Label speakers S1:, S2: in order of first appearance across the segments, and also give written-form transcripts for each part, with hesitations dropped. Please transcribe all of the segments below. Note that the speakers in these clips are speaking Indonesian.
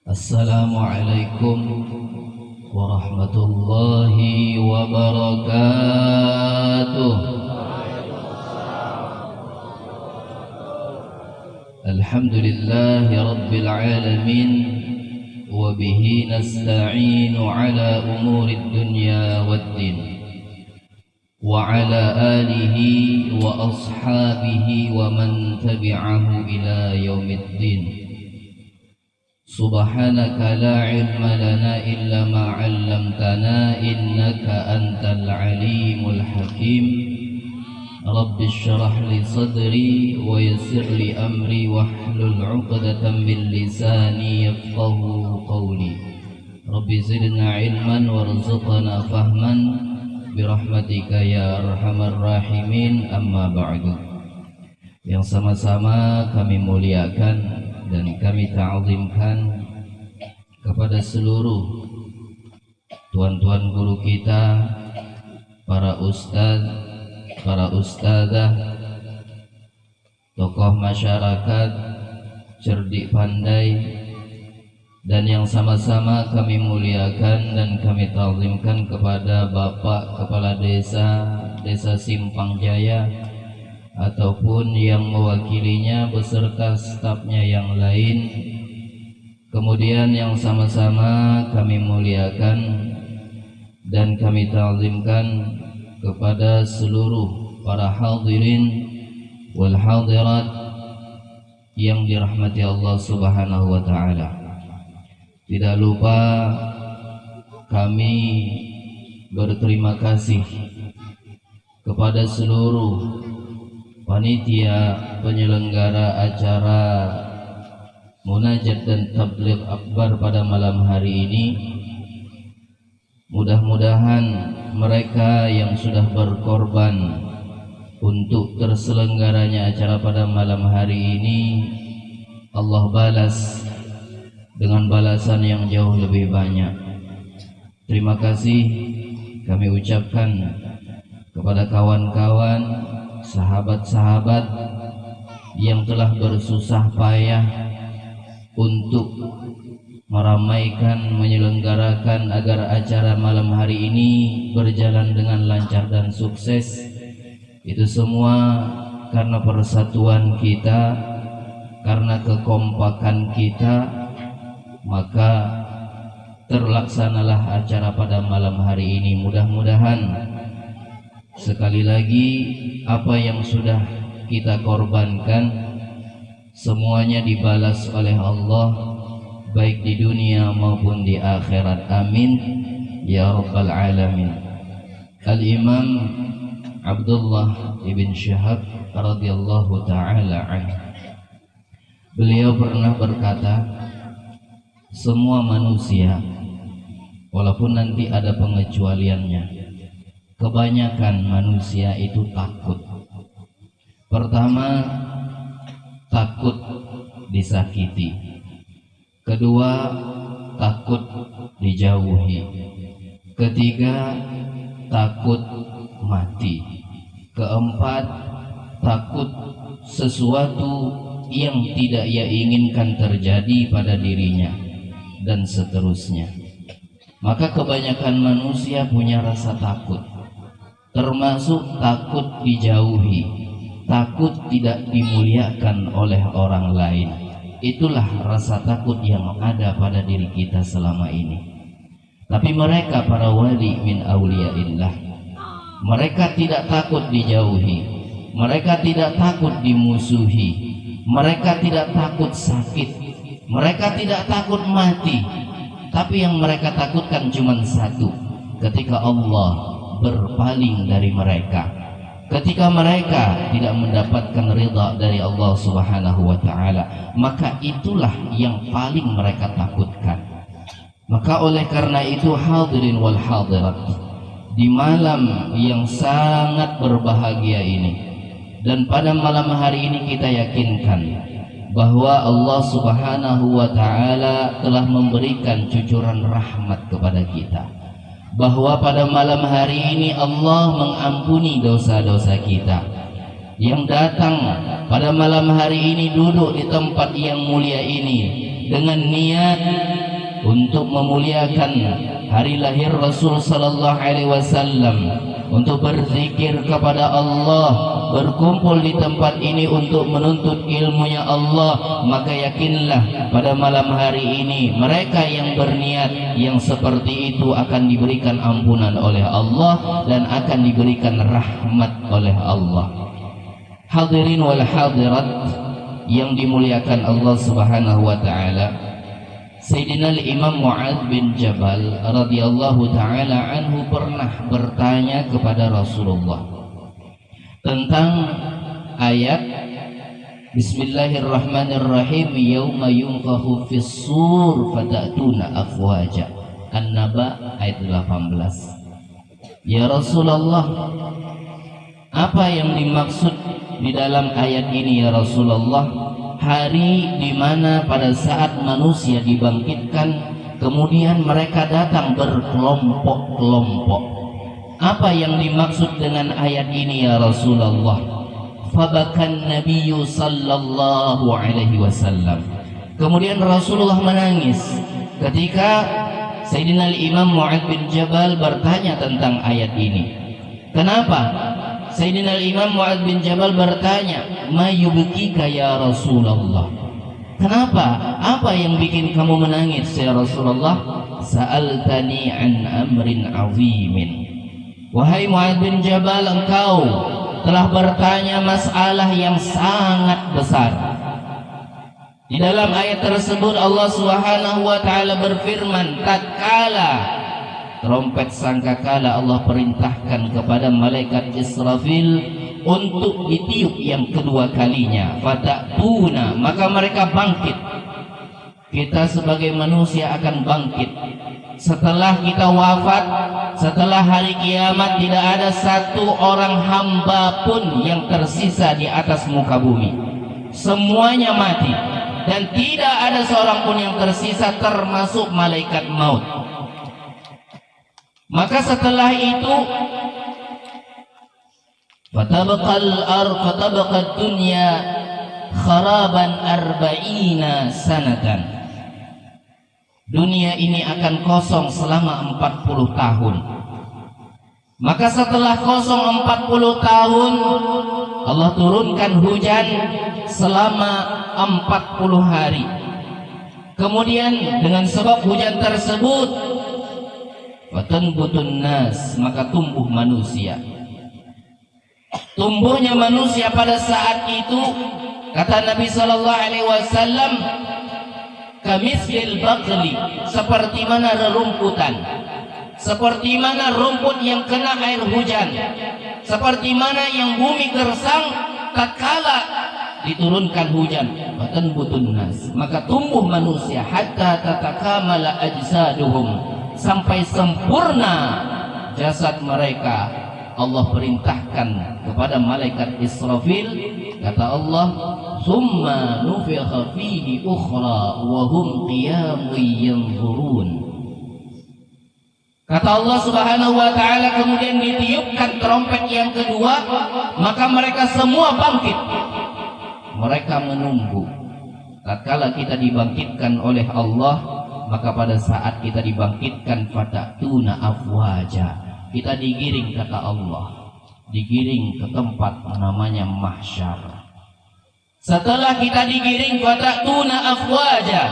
S1: Assalamualaikum warahmatullahi wabarakatuh. Alhamdulillahi rabbil alamin, wa bihi nasta'inu ala umurid dunya waddin, wa ala alihi wa ashabihi wa man tabi'ahu ila yaumiddin. Subhanaka la ilma lana illa ma 'allamtana innaka antal alimul hakim. Rabbi shrah li sadri wa yassir li amri wahlul 'uqdatam min lisani yafqahu qawli. Rabbi zidna ilman warzuqna fahman birahmatika ya arhamar rahimin. Amma ba'du. Yang sama-sama kami muliakan dan kami ta'zimkan kepada seluruh tuan-tuan guru kita, para ustaz, para ustazah, tokoh masyarakat, cerdik pandai, dan yang sama-sama kami muliakan dan kami ta'zimkan kepada Bapak Kepala Desa Simpang Jaya ataupun yang mewakilinya beserta stafnya yang lain. Kemudian yang sama-sama kami muliakan dan kami ta'zimkan kepada seluruh para hadirin wal hadirat yang dirahmati Allah Subhanahu wa taala. Tidak lupa kami berterima kasih kepada seluruh panitia penyelenggara acara munajat dan tabligh akbar pada malam hari ini. Mudah-mudahan mereka yang sudah berkorban untuk terselenggaranya acara pada malam hari ini, Allah balas dengan balasan yang jauh lebih banyak. Terima kasih kami ucapkan kepada kawan-kawan, sahabat-sahabat yang telah bersusah payah untuk meramaikan, menyelenggarakan agar acara malam hari ini berjalan dengan lancar dan sukses. Itu semua karena persatuan kita, karena kekompakan kita, maka terlaksanalah acara pada malam hari ini. Mudah-mudahan sekali lagi apa yang sudah kita korbankan semuanya dibalas oleh Allah, baik di dunia maupun di akhirat. Amin ya rabbal alamin. Al-Imam Abdullah ibn Syihab radhiyallahu ta'ala anhu, beliau pernah berkata, semua manusia, walaupun nanti ada pengecualiannya, kebanyakan manusia itu takut. Pertama, takut disakiti. Kedua, takut dijauhi. Ketiga, takut mati. Keempat, takut sesuatu yang tidak ia inginkan terjadi pada dirinya, dan seterusnya. Maka kebanyakan manusia punya rasa takut, termasuk takut dijauhi, takut tidak dimuliakan oleh orang lain. Itulah rasa takut yang ada pada diri kita selama ini. Tapi mereka para wali min auliyaillah, mereka tidak takut dijauhi, mereka tidak takut dimusuhi, mereka tidak takut sakit, mereka tidak takut mati. Tapi yang mereka takutkan cuma satu, ketika Allah berpaling dari mereka, ketika mereka tidak mendapatkan ridha dari Allah Subhanahu wa ta'ala, maka itulah yang paling mereka takutkan. Maka oleh karena itu, hadirin wal hadirat, di malam yang sangat berbahagia ini, dan pada malam hari ini kita yakinkan bahwa Allah Subhanahu wa ta'ala telah memberikan cucuran rahmat kepada kita, bahwa pada malam hari ini Allah mengampuni dosa-dosa kita. Yang datang pada malam hari ini duduk di tempat yang mulia ini dengan niat untuk memuliakan hari lahir Rasul sallallahu alaihi wasallam, untuk berzikir kepada Allah, berkumpul di tempat ini untuk menuntut ilmunya Allah, maka yakinlah pada malam hari ini mereka yang berniat yang seperti itu akan diberikan ampunan oleh Allah dan akan diberikan rahmat oleh Allah. Hadirin wal hadirat yang dimuliakan Allah Subhanahu wa taala, Sayyidina Imam Mu'adz bin Jabal radhiyallahu taala anhu pernah bertanya kepada Rasulullah tentang ayat Bismillahirrahmanirrahim, yauma yunfakhu fis sur fatatuna afwaja. An-Naba ayat 18. Ya Rasulullah, apa yang dimaksud di dalam ayat ini ya Rasulullah? Hari di mana pada saat manusia dibangkitkan kemudian mereka datang berkelompok-kelompok. Apa yang dimaksud dengan ayat ini ya Rasulullah? Fabakan Nabiyyu sallallahu alaihi wasallam. Kemudian Rasulullah menangis ketika Sayyidina Imam Mu'adz bin Jabal bertanya tentang ayat ini. Kenapa? Sayyidina Imam Mu'adz bin Jabal bertanya, "Ma yubkika ya Rasulullah?" Kenapa? Apa yang bikin kamu menangis ya Rasulullah? Sa'altani an amrin azimin. Wahai Mu'adz bin Jabal, engkau telah bertanya masalah yang sangat besar. Di dalam ayat tersebut Allah Subhanahu wa taala berfirman, tatkala trompet sangkakala Allah perintahkan kepada malaikat Israfil untuk ditiup yang kedua kalinya, fatatuna, maka mereka bangkit. Kita sebagai manusia akan bangkit setelah kita wafat. Setelah hari kiamat tidak ada satu orang hamba pun yang tersisa di atas muka bumi. Semuanya mati dan tidak ada seorang pun yang tersisa termasuk malaikat maut. Maka setelah itu fatabaqad dunya kharaban arba'ina sanatan. Dunia ini akan kosong selama 40 tahun. Maka setelah kosong 40 tahun Allah turunkan hujan selama 40 hari. Kemudian dengan sebab hujan tersebut watanbutun nas, maka tumbuh manusia. Tumbuhnya manusia pada saat itu, kata Nabi sallallahu alaihi wasallam, kamislil baqli, seperti mana rerumputan, seperti mana rumput yang kena air hujan, seperti mana yang bumi gersang tatkala diturunkan hujan. Watanbutun nas, maka tumbuh manusia hatta tatakamala ajsaduhum, sampai sempurna jasad mereka. Allah perintahkan kepada malaikat Israfil, kata Allah, summa nufikha fihi ukhra wa hum qiyamun yanzurun. Kata Allah Subhanahu wa taala, kemudian ditiupkan trompet yang kedua, maka mereka semua bangkit. Mereka menunggu tatkala kita dibangkitkan oleh Allah. Maka pada saat kita dibangkitkan fatatuna afwaja, kita digiring, kata Allah, digiring ke tempat namanya mahsyar. Setelah kita digiring fatatuna afwaja,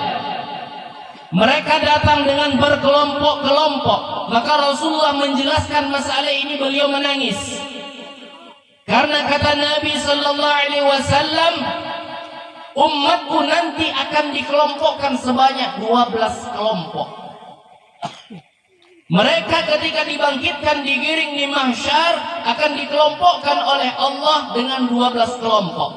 S1: mereka datang dengan berkelompok-kelompok. Maka Rasulullah menjelaskan masalah ini, beliau menangis karena kata Nabi sallallahu alaihi wasallam, umatku nanti akan dikelompokkan sebanyak 12 kelompok. Mereka ketika dibangkitkan digiring di mahsyar akan dikelompokkan oleh Allah dengan 12 kelompok.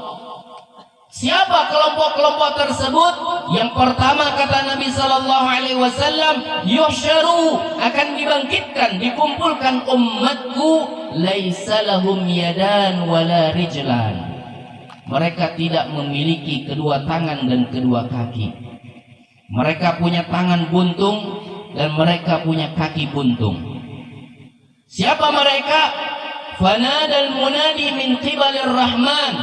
S1: Siapa kelompok-kelompok tersebut? Yang pertama kata Nabi sallallahu alaihi wasallam, yuhsyaru, akan dibangkitkan, dikumpulkan umatku, laisa lahum yadan wala rijlan. Mereka tidak memiliki kedua tangan dan kedua kaki. Mereka punya tangan buntung dan mereka punya kaki buntung. Siapa mereka? Fanadal munadi min qibalir rahman.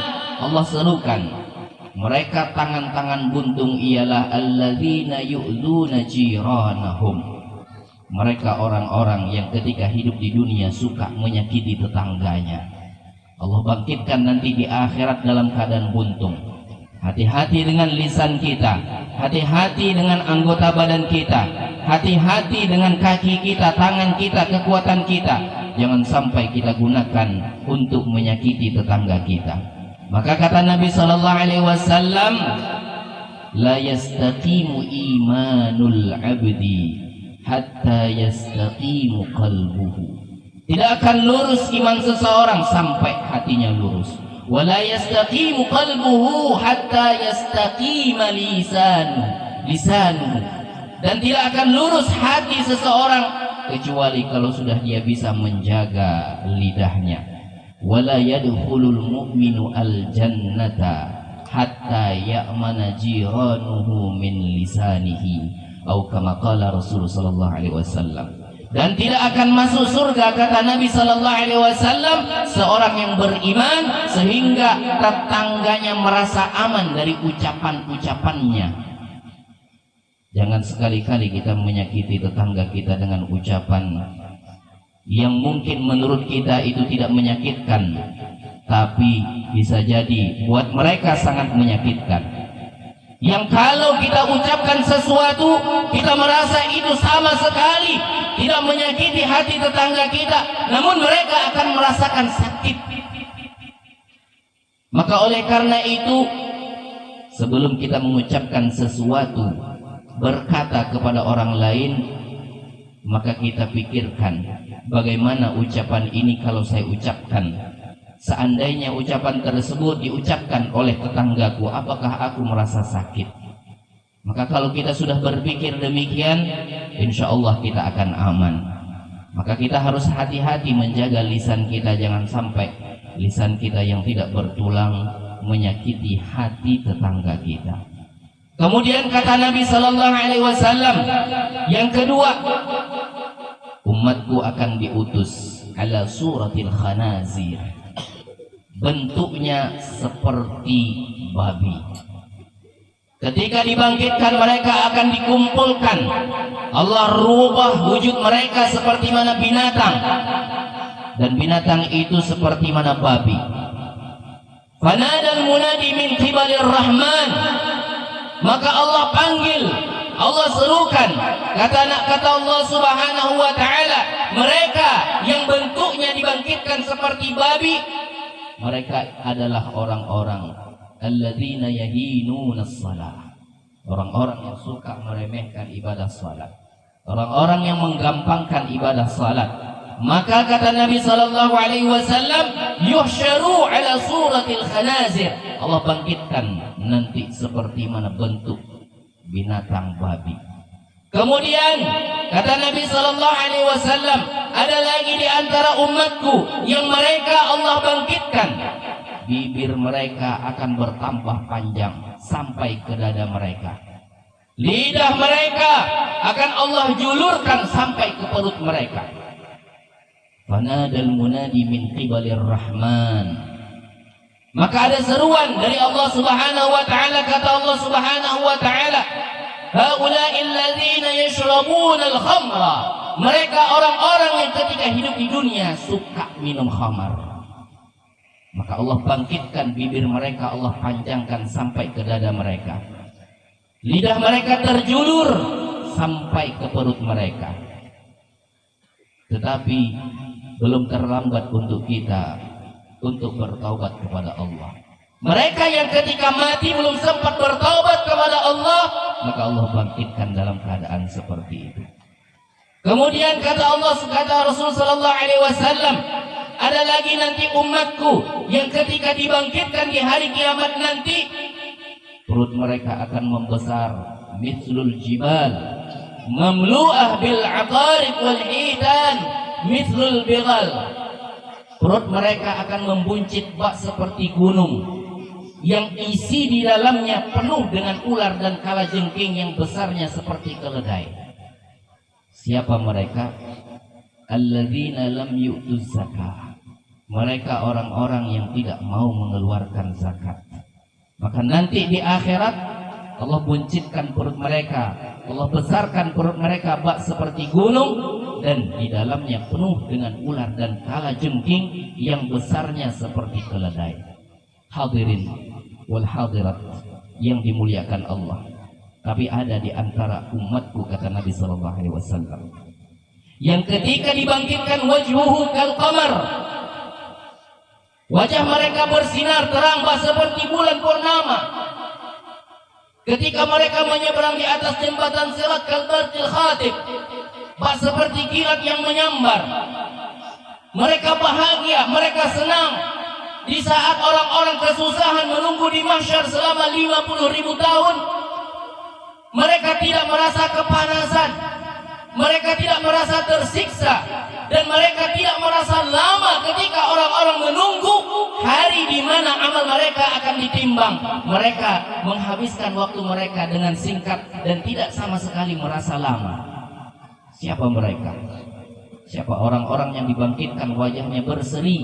S1: Allah serukan Mereka tangan-tangan buntung ialah alladzina yu'dzuna jiranahum. Mereka orang-orang yang ketika hidup di dunia suka menyakiti tetangganya. Allah bangkitkan nanti di akhirat dalam keadaan buntung. Hati-hati dengan lisan kita, hati-hati dengan anggota badan kita, hati-hati dengan kaki kita, tangan kita, kekuatan kita. Jangan sampai kita gunakan untuk menyakiti tetangga kita. Maka kata Nabi sallallahu alaihi wasallam, la yastaqimu imanul abdi hatta yastaqimu qalbuhu. Tidak akan lurus iman seseorang sampai hatinya lurus. Wa la yastaqimu qalbuhu hatta yastaqima lisanuhu. Dan tidak akan lurus hati seseorang kecuali kalau sudah dia bisa menjaga lidahnya. Wala yadkhulul mu'minu al-jannata hatta ya'mana jiranuhu min lisanihi, atau kama qala Rasul sallallahu alaihi wasallam. Dan tidak akan masuk surga, kata Nabi sallallahu alaihi wasallam, seorang yang beriman sehingga tetangganya merasa aman dari ucapan-ucapannya. Jangan sekali-kali kita menyakiti tetangga kita dengan ucapan yang mungkin menurut kita itu tidak menyakitkan, tapi bisa jadi buat mereka sangat menyakitkan. Yang kalau kita ucapkan sesuatu, kita merasa itu sama sekali tidak menyakiti hati tetangga kita, namun mereka akan merasakan sakit. Maka oleh karena itu, sebelum kita mengucapkan sesuatu, berkata kepada orang lain, maka kita pikirkan bagaimana ucapan ini kalau saya ucapkan. Seandainya ucapan tersebut diucapkan oleh tetanggaku, apakah aku merasa sakit? Maka kalau kita sudah berpikir demikian, insya Allah kita akan aman. Maka kita harus hati-hati menjaga lisan kita, jangan sampai lisan kita yang tidak bertulang menyakiti hati tetangga kita. Kemudian kata Nabi sallallahu alaihi wasallam, yang kedua, umatku akan diutus ala suratil khanazir, bentuknya seperti babi. Ketika dibangkitkan mereka akan dikumpulkan, Allah rubah wujud mereka seperti mana binatang, dan binatang itu seperti mana babi. Fanadal munadi min qibalir rahman, maka Allah panggil, Allah serukan, kata Allah subhanahu wa ta'ala, mereka yang bentuknya dibangkitkan seperti babi, mereka adalah orang-orang alladzina yahinuna shalah, orang-orang yang suka meremehkan ibadah salat, orang-orang yang menggampangkan ibadah salat. Maka kata Nabi sallallahu alaihi wasallam, yuhsyaru ala suratil khanazir, Allah bangkitkan nanti seperti mana bentuk binatang babi. Kemudian kata Nabi sallallahu alaihi wasallam, ada lagi di antara umatku yang mereka Allah bangkitkan, bibir mereka akan bertambah panjang sampai ke dada mereka, lidah mereka akan Allah julurkan sampai ke perut mereka. Fanadal munadi min qibalir rahman, maka ada seruan dari Allah subhanahu wa ta'ala, kata Allah subhanahu wa ta'ala, haula'il ladzina yashrabuna al-khamra, mereka orang-orang yang ketika hidup di dunia suka minum khamar. Maka Allah bangkitkan bibir mereka, Allah panjangkan sampai ke dada mereka, lidah mereka terjulur sampai ke perut mereka. Tetapi belum terlambat untuk kita untuk bertaubat kepada Allah. Mereka yang ketika mati belum sempat bertaubat kepada Allah, maka Allah bangkitkan dalam keadaan seperti itu. Kemudian kata Allah, kata Rasul sallallahu alaihi wasallam, ada lagi nanti umatku yang ketika dibangkitkan di hari kiamat nanti, perut mereka akan membesar mithlul jibal, mamlu'ah bil aqarib wal hitan mithlul bighal. Perut mereka akan membuncit bak seperti gunung, yang isi di dalamnya penuh dengan ular dan kalajengking yang besarnya seperti keledai. Siapa mereka? Alladzina lam yu'tuz zakah, mereka orang-orang yang tidak mau mengeluarkan zakat. Maka nanti di akhirat Allah buncitkan perut mereka, Allah besarkan perut mereka bak seperti gunung, dan di dalamnya penuh dengan ular dan kalajengking yang besarnya seperti keledai. Hadirin wal hadirat yang dimuliakan Allah. Tapi ada di antara umatku, kata Nabi sallallahu alaihi wasallam, yang ketika dibangkitkan wajhuhu kal qamar, wajah mereka bersinar terang seperti bulan purnama. Ketika mereka menyeberang di atas jembatan Sirat kal barqil khatib, seperti kilat yang menyambar. Mereka bahagia, mereka senang. Di saat orang-orang kesusahan menunggu di mahsyar selama 50.000 tahun, mereka tidak merasa kepanasan, mereka tidak merasa tersiksa, dan mereka tidak merasa lama ketika orang-orang menunggu hari di mana amal mereka akan ditimbang. Mereka menghabiskan waktu mereka dengan singkat dan tidak sama sekali merasa lama. Siapa mereka? Siapa orang-orang yang dibangkitkan wajahnya berseri,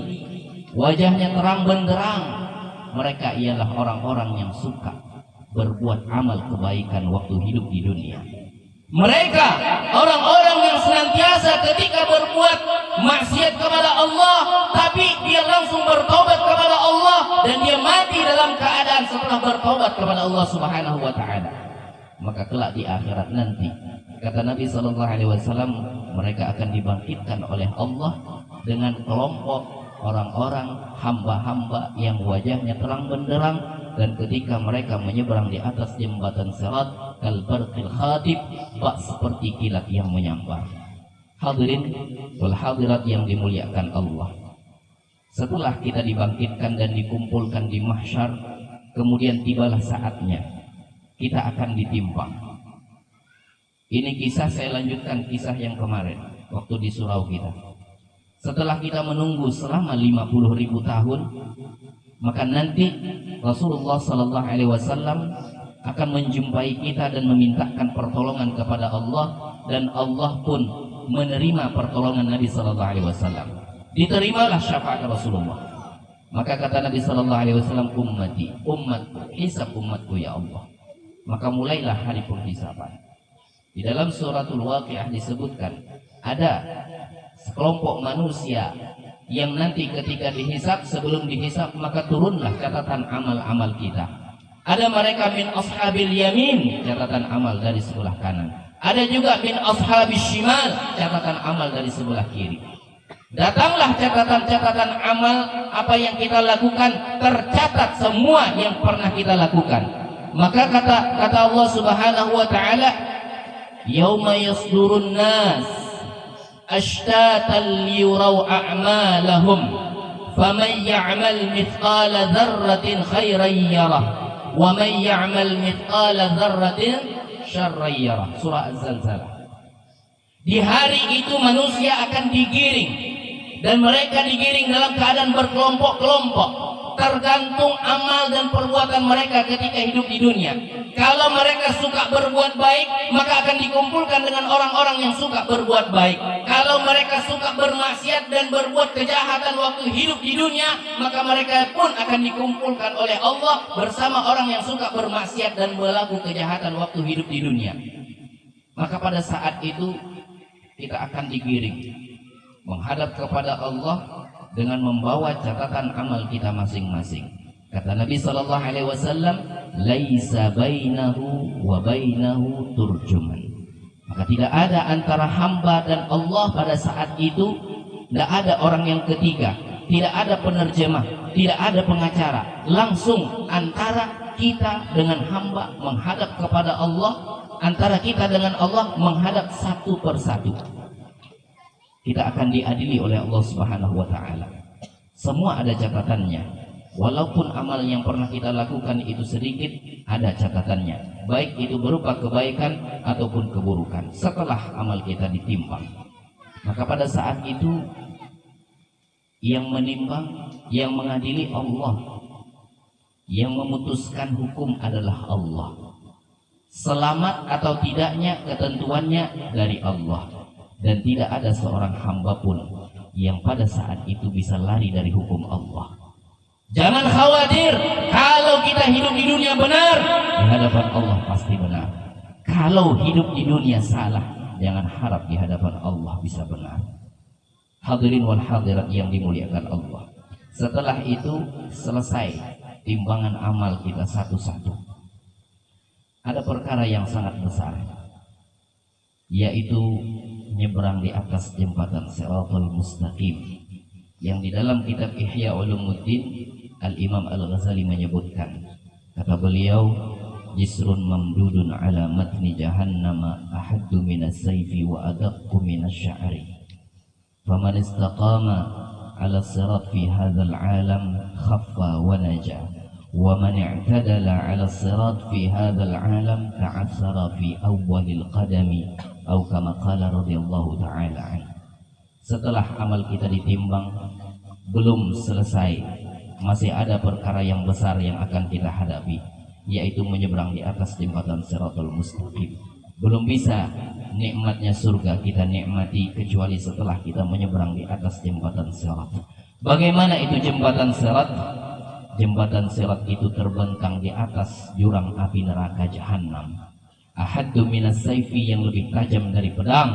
S1: wajahnya terang benderang? Mereka ialah orang-orang yang suka berbuat amal kebaikan waktu hidup di dunia. Mereka orang-orang yang senantiasa ketika berbuat maksiat kepada Allah, tapi dia langsung bertobat kepada Allah, dan dia mati dalam keadaan setelah bertobat kepada Allah Subhanahu wa taala. Maka kelak di akhirat nanti, kata Nabi sallallahu alaihi wasallam, mereka akan dibangkitkan oleh Allah dengan kelompok orang-orang hamba-hamba yang wajahnya terang benderang, dan ketika mereka menyeberang di atas jembatan Sirat kal barqil khatib, bak seperti kilat yang menyambar. Hadirin wal hadirat yang dimuliakan Allah. Setelah kita dibangkitkan dan dikumpulkan di mahsyar, kemudian tibalah saatnya kita akan ditimbang. Ini kisah, saya lanjutkan kisah yang kemarin waktu di surau kita. Setelah kita menunggu selama 50.000 tahun, maka nanti Rasulullah sallallahu alaihi wasallam akan menjumpai kita dan memintakan pertolongan kepada Allah, dan Allah pun menerima pertolongan Nabi sallallahu alaihi wasallam. Diterimalah syafaat Rasulullah. Maka kata Nabi sallallahu alaihi wasallam, ummati, umatku, hisab umatku ya Allah. Maka mulailah hari penghisaban. Di dalam suratul Waqiah disebutkan ada sekelompok manusia yang nanti ketika dihisab, sebelum dihisab maka turunlah catatan amal-amal kita. Ada mereka min ashabil yamin, catatan amal dari sebelah kanan. Ada juga min ashabis shimal, catatan amal dari sebelah kiri. Datanglah catatan-catatan amal apa yang kita lakukan, tercatat semua yang pernah kita lakukan. Maka kata Allah Subhanahu wa taala, yauma yasdurun nas ashtatan liyuraw a'malahum faman ya'mal mithqala dzarratin khairan yarah wa man ya'mal mithqala dzarratin syarran yarah. Surah Az-Zalzalah. Di hari itu manusia akan digiring, dan mereka digiring dalam keadaan berkelompok-kelompok, tergantung amal dan perbuatan mereka ketika hidup di dunia. Kalau mereka suka berbuat baik, maka akan dikumpulkan dengan orang-orang yang suka berbuat baik. Kalau mereka suka bermaksiat dan berbuat kejahatan waktu hidup di dunia, maka mereka pun akan dikumpulkan oleh Allah bersama orang yang suka bermaksiat dan melakukan kejahatan waktu hidup di dunia. Maka pada saat itu kita akan digiring menghadap kepada Allah dengan membawa catatan amal kita masing-masing. Kata Nabi sallallahu alaihi wasallam, laisa bainahu wa bainahu turjuman. Maka tidak ada antara hamba dan Allah pada saat itu, tidak ada orang yang ketiga, tidak ada penerjemah, tidak ada pengacara. Langsung antara kita dengan hamba menghadap kepada Allah, antara kita dengan Allah menghadap satu persatu. Kita akan diadili oleh Allah Subhanahu wa taala. Semua ada catatannya. Walaupun amal yang pernah kita lakukan itu sedikit, ada catatannya. Baik itu berupa kebaikan ataupun keburukan. Setelah amal kita ditimbang, maka pada saat itu yang menimbang, yang mengadili Allah, yang memutuskan hukum adalah Allah. Selamat atau tidaknya ketentuannya dari Allah. Dan tidak ada seorang hamba pun yang pada saat itu bisa lari dari hukum Allah. Jangan khawatir, kalau kita hidup di dunia benar, di hadapan Allah pasti benar. Kalau hidup di dunia salah, jangan harap di hadapan Allah bisa benar. Hadirin wal hadirat yang dimuliakan Allah. Setelah itu selesai timbangan amal kita satu-satu. Ada perkara yang sangat besar, yaitu nyebrang di atas jembatan Shiratal Mustaqim, yang di dalam kitab Ihya Ulumuddin Al-Imam Al-Ghazali menyebutkan, kata beliau, jisrun mamdudun ala matni jahannama ahaddu minas sayfi wa adaqqu minas sya'ri faman istaqama ala sirat fi hadzal alam khaffa wa naja wa man i'tadala ala sirat fi hadzal alam ta'assara fi awwalil qadami atau kama qala radhiyallahu ta'ala an. Setelah amal kita ditimbang, belum selesai, masih ada perkara yang besar yang akan kita hadapi, yaitu menyeberang di atas jembatan Shiratal Mustaqim. Belum bisa nikmatnya surga kita nikmati kecuali setelah kita menyeberang di atas jembatan Sirat. Bagaimana itu jembatan Sirat? Jembatan Sirat itu terbentang di atas jurang api neraka Jahannam. Ahaddu minas sayfi, yang lebih tajam dari pedang,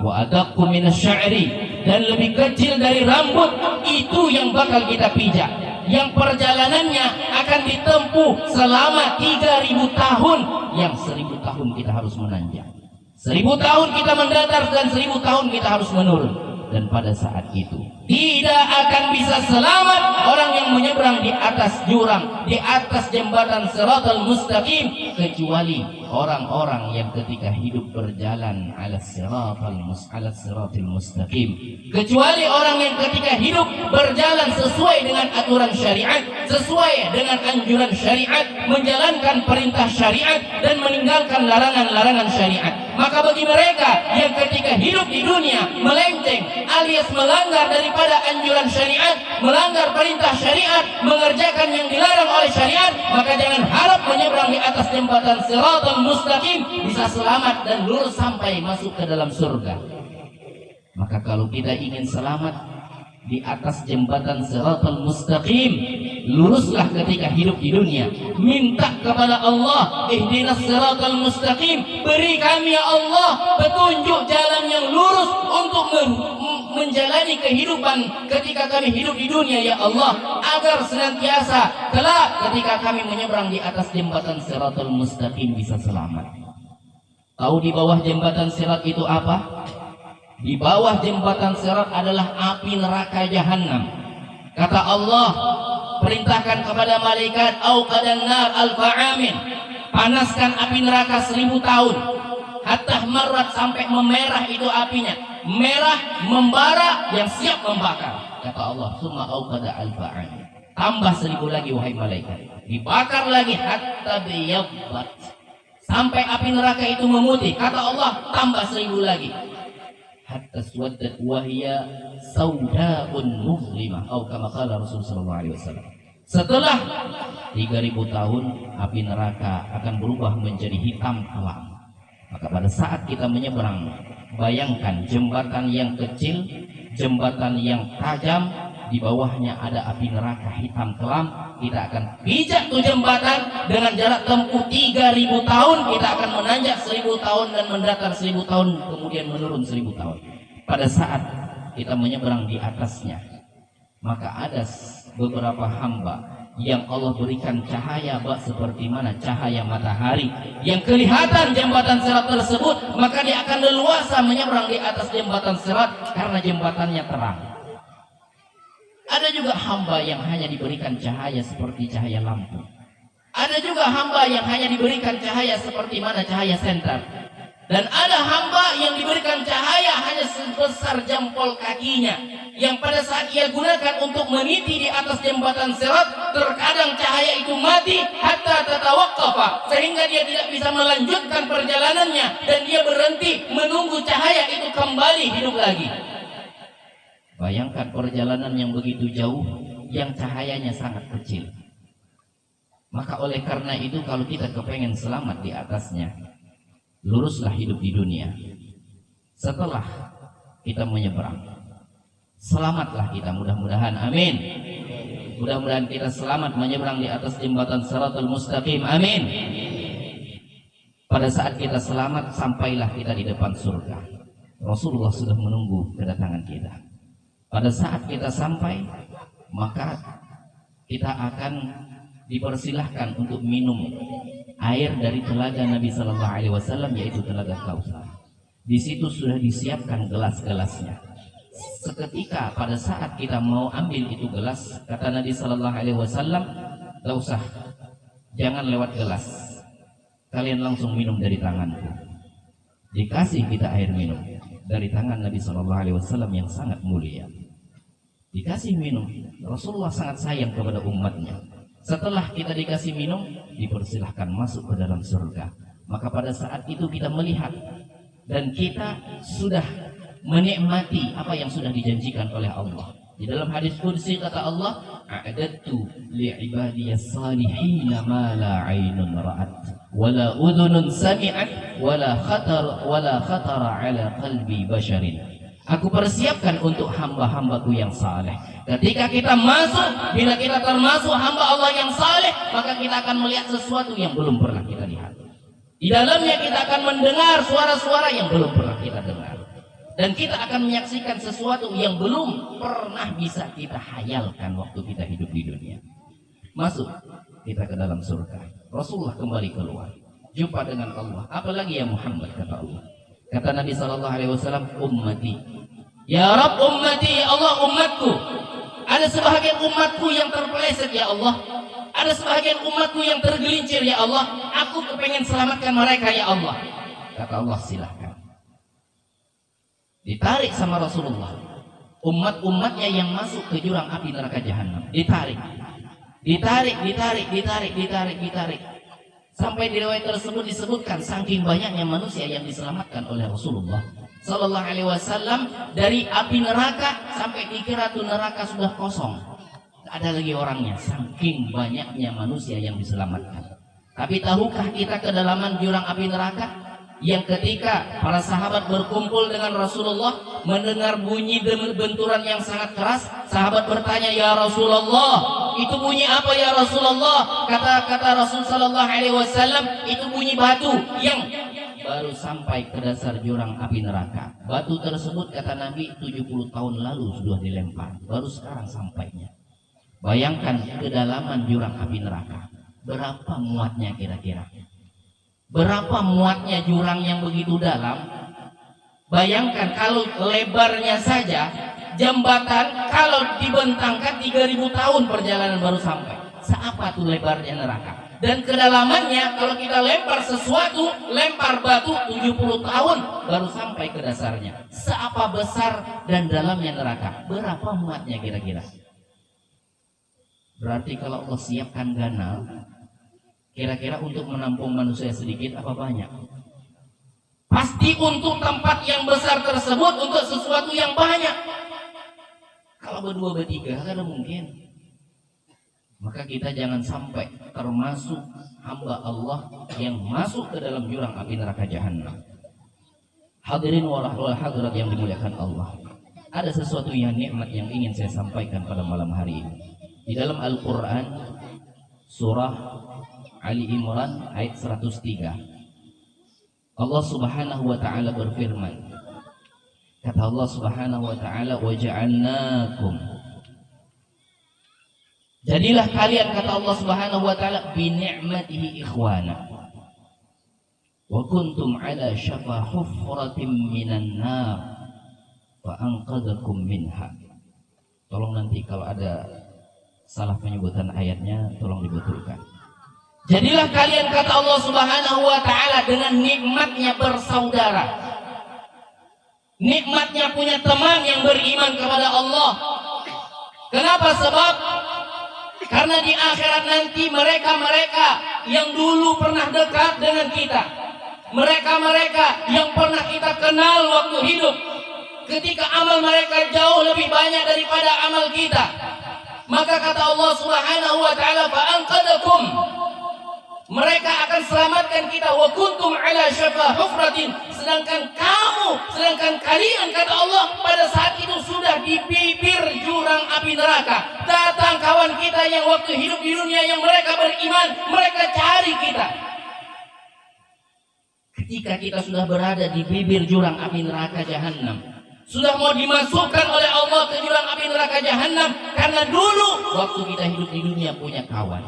S1: wa adaqqu minas sya'ri, dan lebih kecil dari rambut. Itu yang bakal kita pijak, yang perjalanannya akan ditempuh selama 3000 tahun, yang 1000 tahun kita harus menanjak, 1000 tahun kita mendatar, dan 1000 tahun kita harus menurun. Dan pada saat itu tidak akan bisa selamat orang yang menyeberang di atas jurang, di atas jembatan Shiratal Mustaqim, kecuali orang-orang yang ketika hidup berjalan ala siratal mustaqim, kecuali orang yang ketika hidup berjalan sesuai dengan aturan syariat, sesuai dengan anjuran syariat, menjalankan perintah syariat dan meninggalkan larangan-larangan syariat. Maka bagi mereka yang ketika hidup di dunia melenceng alias melanggar daripada anjuran syariat, melanggar perintah syariat, mengerjakan yang dilarang oleh syariat, maka jangan harap menyeberang di atas jembatan Shiratal Mustaqim bisa selamat dan lurus sampai masuk ke dalam surga. Maka kalau kita ingin selamat di atas jembatan Shiratal Mustaqim, luruslah ketika hidup di dunia. Minta kepada Allah, ihdinas Shiratal Mustaqim, beri kami ya Allah petunjuk jalan yang lurus untuk menjalani kehidupan ketika kami hidup di dunia ya Allah, agar senantiasa kelak ketika kami menyeberang di atas jembatan Shiratal Mustaqim bisa selamat. Tahu di bawah jembatan Sirat itu apa? Di bawah jembatan Sirat adalah api neraka Jahannam. Kata Allah, perintahkan kepada malaikat auqadan nar alfa'amin, panaskan api neraka 1000 tahun, hatta marat, sampai memerah itu apinya, merah membara yang siap membakar. Kata Allah, summa auqada alfa'amin, tambah 1000 lagi wahai malaikat, dibakar lagi hatta biyaddat, sampai api neraka itu memutih. Kata Allah, tambah 1000 lagi, hatta swaddat wahya saudaun muzlimah atau kama qala Rasul sallallahu alaihi wasallam. Setelah 3000 tahun api neraka akan berubah menjadi hitam kelam. Maka pada saat kita menyeberang, bayangkan jembatan yang kecil, jembatan yang tajam, di bawahnya ada api neraka hitam kelam. Kita akan pijak tuh jembatan dengan jarak tempuh 3000 tahun, kita akan menanjak 1000 tahun dan mendatar 1000 tahun, kemudian menurun 1000 tahun. Pada saat kita menyeberang di atasnya, maka ada beberapa hamba yang Allah berikan cahaya seperti mana cahaya matahari yang kelihatan jembatan Sirat tersebut, maka dia akan leluasa menyeberang di atas jembatan Sirat karena jembatannya terang. Ada juga hamba yang hanya diberikan cahaya seperti cahaya lampu. Ada juga hamba yang hanya diberikan cahaya seperti mana cahaya senter. Dan ada hamba yang diberikan cahaya hanya sebesar jempol kakinya, yang pada saat ia gunakan untuk meniti di atas jembatan Sirat, terkadang cahaya itu mati hatta tatawaqqafa, sehingga dia tidak bisa melanjutkan perjalanannya dan dia berhenti menunggu cahaya itu kembali hidup lagi. Bayangkan perjalanan yang begitu jauh yang cahayanya sangat kecil. Maka oleh karena itu kalau kita kepengen selamat di atasnya, luruslah hidup di dunia. Setelah kita menyeberang, selamatlah kita mudah-mudahan, amin. Mudah-mudahan kita selamat menyeberang di atas jembatan Shiratal Mustaqim. Amin. Pada saat kita selamat, sampailah kita di depan surga. Rasulullah sudah menunggu kedatangan kita. Pada saat kita sampai, maka kita akan dipersilahkan untuk minum air dari telaga Nabi Sallallahu Alaihi Wasallam, yaitu telaga Kautsar. Di situ sudah disiapkan gelas-gelasnya. Seketika pada saat kita mau ambil itu gelas, kata Nabi Sallallahu Alaihi Wasallam, "Tidak usah, jangan lewat gelas. Kalian langsung minum dari tanganku." Dikasih kita air minum dari tangan Nabi Sallallahu Alaihi Wasallam yang sangat mulia. Dikasih minum, Rasulullah sangat sayang kepada umatnya. Setelah kita dikasih minum, dipersilahkan masuk ke dalam surga. Maka pada saat itu kita melihat dan kita sudah menikmati apa yang sudah dijanjikan oleh Allah. Di dalam hadis qudsi kata Allah, "A'dadtu li'ibadiyas salihin ma la 'ainun ra'at wa la udhunun sami'at wa la khatara 'ala qalbi basharin." Aku persiapkan untuk hamba-hambaku yang saleh. Ketika kita masuk, bila kita termasuk hamba Allah yang saleh, maka kita akan melihat sesuatu yang belum pernah kita lihat. Di dalamnya kita akan mendengar suara-suara yang belum pernah kita dengar. Dan kita akan menyaksikan sesuatu yang belum pernah bisa kita hayalkan waktu kita hidup di dunia. Masuk kita ke dalam surga. Rasulullah kembali keluar, jumpa dengan Allah. Apalagi ya Muhammad, kata Allah. Kata Nabi Sallallahu Alaihi Wasallam, "Ummati, ya Rabb ummati, ya Allah umatku. Ada sebahagian umatku yang terpeleset ya Allah. Ada sebahagian umatku yang tergelincir ya Allah. Aku kepengen selamatkan mereka ya Allah." Kata Allah, "Silahkan." Ditarik sama Rasulullah umat-umatnya yang masuk ke jurang api neraka jahanam. Ditarik sampai di riwayat tersebut disebutkan saking banyaknya manusia yang diselamatkan oleh Rasulullah Sallallahu Alaihi Wasallam dari api neraka sampai dikira tuh neraka sudah kosong, tidak ada lagi orangnya, saking banyaknya manusia yang diselamatkan. Tapi tahukah kita kedalaman jurang api neraka? Yang ketika para sahabat berkumpul dengan Rasulullah, mendengar bunyi benturan yang sangat keras, sahabat bertanya, "Ya Rasulullah, itu bunyi apa ya Rasulullah?" Kata Rasul Sallallahu Alaihi Wasallam, "Itu bunyi batu yang baru sampai ke dasar jurang api neraka." Batu tersebut, kata Nabi, 70 tahun lalu sudah dilempar, baru sekarang sampainya. Bayangkan kedalaman jurang api neraka, berapa muatnya kira-kira? Berapa muatnya jurang yang begitu dalam? Bayangkan kalau lebarnya saja jembatan kalau dibentangkan 3000 tahun perjalanan baru sampai. Seapa tuh lebarnya neraka? Dan kedalamannya kalau kita lempar sesuatu, lempar batu 70 tahun baru sampai ke dasarnya. Seapa besar dan dalamnya neraka? Berapa muatnya kira-kira? Berarti kalau Allah siapkan ganal, kira-kira untuk menampung manusia sedikit apa banyak? Pasti untuk tempat yang besar tersebut, untuk sesuatu yang banyak. Kalau berdua bertiga kan mungkin. Maka kita jangan sampai termasuk hamba Allah yang masuk ke dalam jurang api neraka jahanam. Hadirin wal hadirat yang dimuliakan Allah, ada sesuatu yang nikmat yang ingin saya sampaikan pada malam hari ini. Di dalam Al-Quran surah Ali Imran ayat 103, Allah Subhanahu wa taala berfirman. Kata Allah Subhanahu wa taala, "Wa ja'alnakum." Jadilah kalian, kata Allah Subhanahu wa taala, "bi ni'matihi ikhwana wa kuntum 'ala syafa hufratin minan nar fa anqadhakum minha." Tolong nanti kalau ada salah penyebutan ayatnya tolong dibetulkan. Jadilah kalian, kata Allah Subhanahu wa taala, dengan nikmatnya bersaudara, nikmatnya punya teman yang beriman kepada Allah. Kenapa? Sebab karena di akhirat nanti mereka-mereka yang dulu pernah dekat dengan kita, mereka-mereka yang pernah kita kenal waktu hidup, ketika amal mereka jauh lebih banyak daripada amal kita, maka kata Allah Subhanahu wa taala, "Fa anqadakum." Mereka akan selamatkan kita. Wa kuntum ala syafa hufratin. Sedangkan kalian kata Allah pada saat itu sudah di bibir jurang api neraka. Datang kawan kita yang waktu hidup di dunia yang mereka beriman, mereka cari kita. Ketika kita sudah berada di bibir jurang api neraka jahanam, sudah mau dimasukkan oleh Allah ke jurang api neraka jahanam, karena dulu waktu kita hidup di dunia punya kawan,